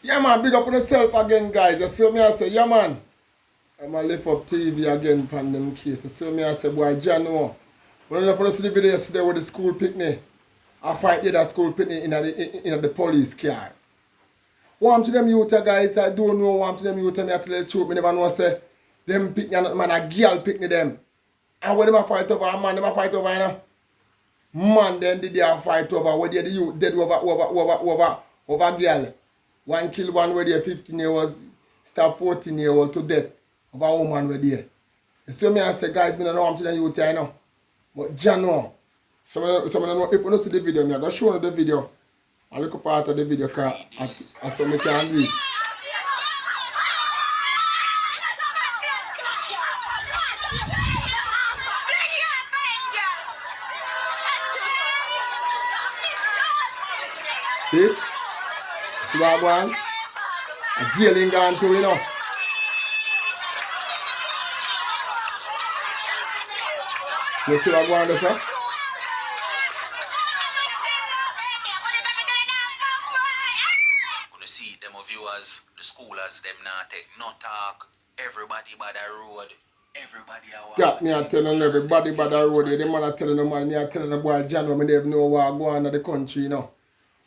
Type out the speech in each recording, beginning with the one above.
Yeah, man, big up on yourself again, guys. You see me, I say, yeah, man. I'm going to lift up TV again from them case. You see me, I say, boy, Jano. When I see the video yesterday with the school picnic, I fight there that school picnic in the police car. One to them youth, guys, I don't know. One to them youth, I tell you the truth. I never know, say, them picnic, man, a girl picnic them. And when them a fight over, man, them a fight over, you know. Man, then did they a fight over, where the youth dead over girl. One kill one where they 15-year-old, stab 14-year-old to death of a woman where there. You see me, I say, guys, me don't know I'm telling you, I know. But Jano, some of them know, if you don't see the video, me I just show you the video. I look up part of the video because I so me can read. See? See what I want? A jailing gone too, you know. You see what I want to say? Gonna see them viewers, the schoolers, them not take no talk. Everybody by the road. Everybody out. Got me are telling everybody by the road. The man are telling the man, me are telling the boy John when they know what go on in the country, you know.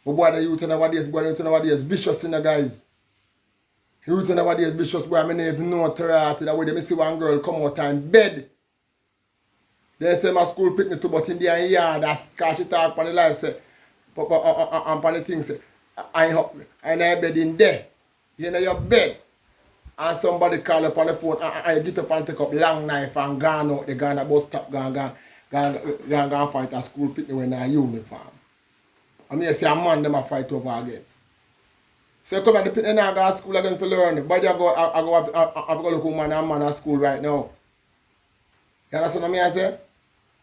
But boy the youth nowadays, vicious in the guys. Youth nowadays vicious, boy, I never even know terrority that way they see one girl come out in bed. They say my school picnic too, but in their yard, that's cause she talk on the life, say, on the thing, say, I bed in there. You know your bed. And somebody call up on the phone, and you get up and take up long knife and gone out, they gone at bus stop, gone fight a school picnic when they're uniform. I mean, I say a man, them a fight over again. So come at the picnic now, go to school again to learn. But I go look woman and man at school right now. You understand what I say?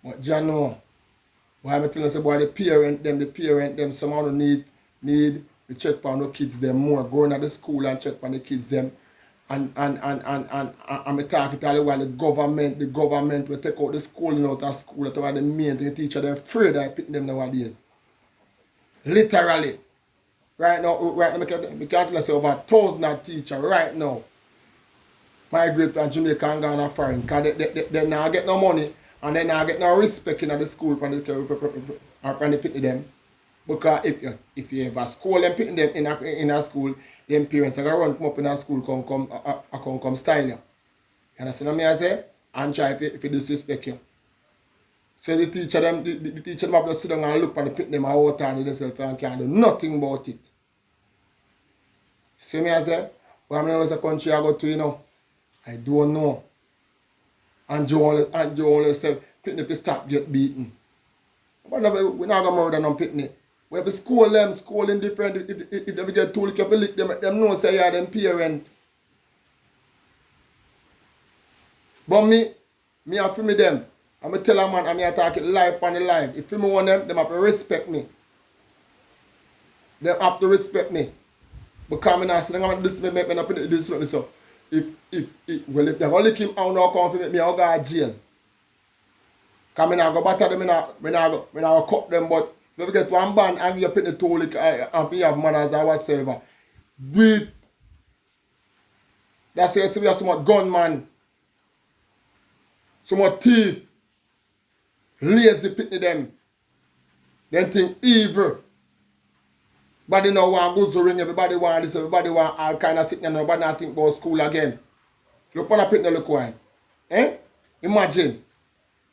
But John know. Why I'm telling you, boy, the parent them somehow need to check on the kids them more. Going to the school and check on the kids them. And I'm talking to all the government will take out the schooling out of school. That's why the main thing the teacher they're afraid of picking them nowadays. Literally. Right now, we can't say over 1,000 teachers right now migrate from Jamaica and Ghana foreign because they now get no money and they now get no respect in the school from the picking them. Because if you ever school them picking them in a school, them parents are going to run up in a school come style you. You understand what I say? And try if you disrespect you. So the teacher them have to sit down and look and pick them out and themselves and can't do nothing about it. See me I say? But I'm not a country I go to, you know. I don't know. And Joe always said, picnic to stop get beaten. But we're not going to murder no picnic. We have to school them, schooling different. If they get told, you can lick them, them know say yeah, them parent. But me have to me them. I'm going to tell a man, I'm going to talk it live on the live. If you want them have to respect me. They have to respect me. Because I'm not saying this make me not this me so. If they only came out now come for me, I'll go to jail. Because I go batter them, I go cut them, but if you get one band and you put the toll and if you have manners or whatsoever, do it. That's why you see we have so much gunman, so much thief, lazy pitney them. Them think evil. Everybody now want go ring, everybody want this, everybody want all kind of sickness, nobody not think about school again. Look on a pitney look one. Imagine.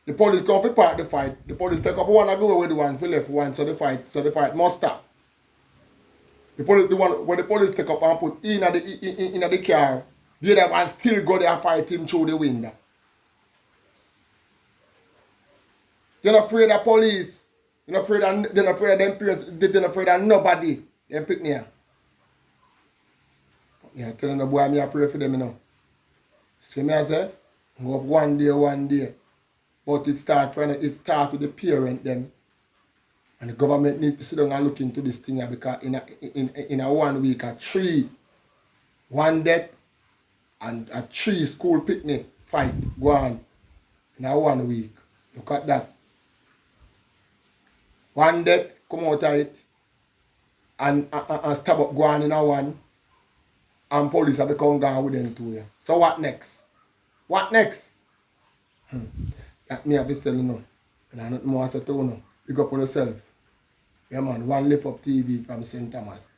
The police come to part the fight. The police take up one and go away with the one, for left one, so the fight must stop. The police take up and put in the car, the other one still go there and fight him through the window. You're not afraid of police. You're not afraid of them parents. They're not afraid of nobody. Them pick me. Yeah, telling the boy I pray for them, you know. See me I say, go up one day. But it start with the parent them. And the government need to sit down and look into this thing because in a 1 week, 1 death and 3 school picnic fight go on in a 1 week. Look at that. 1 death come out of it and stab up go on in a 1. And police have become gone with them too. Yeah. So what next? What next? That me have to sell no. And I not more say to no. Pick up on yourself. Yeah man, one lift up TV from St. Thomas.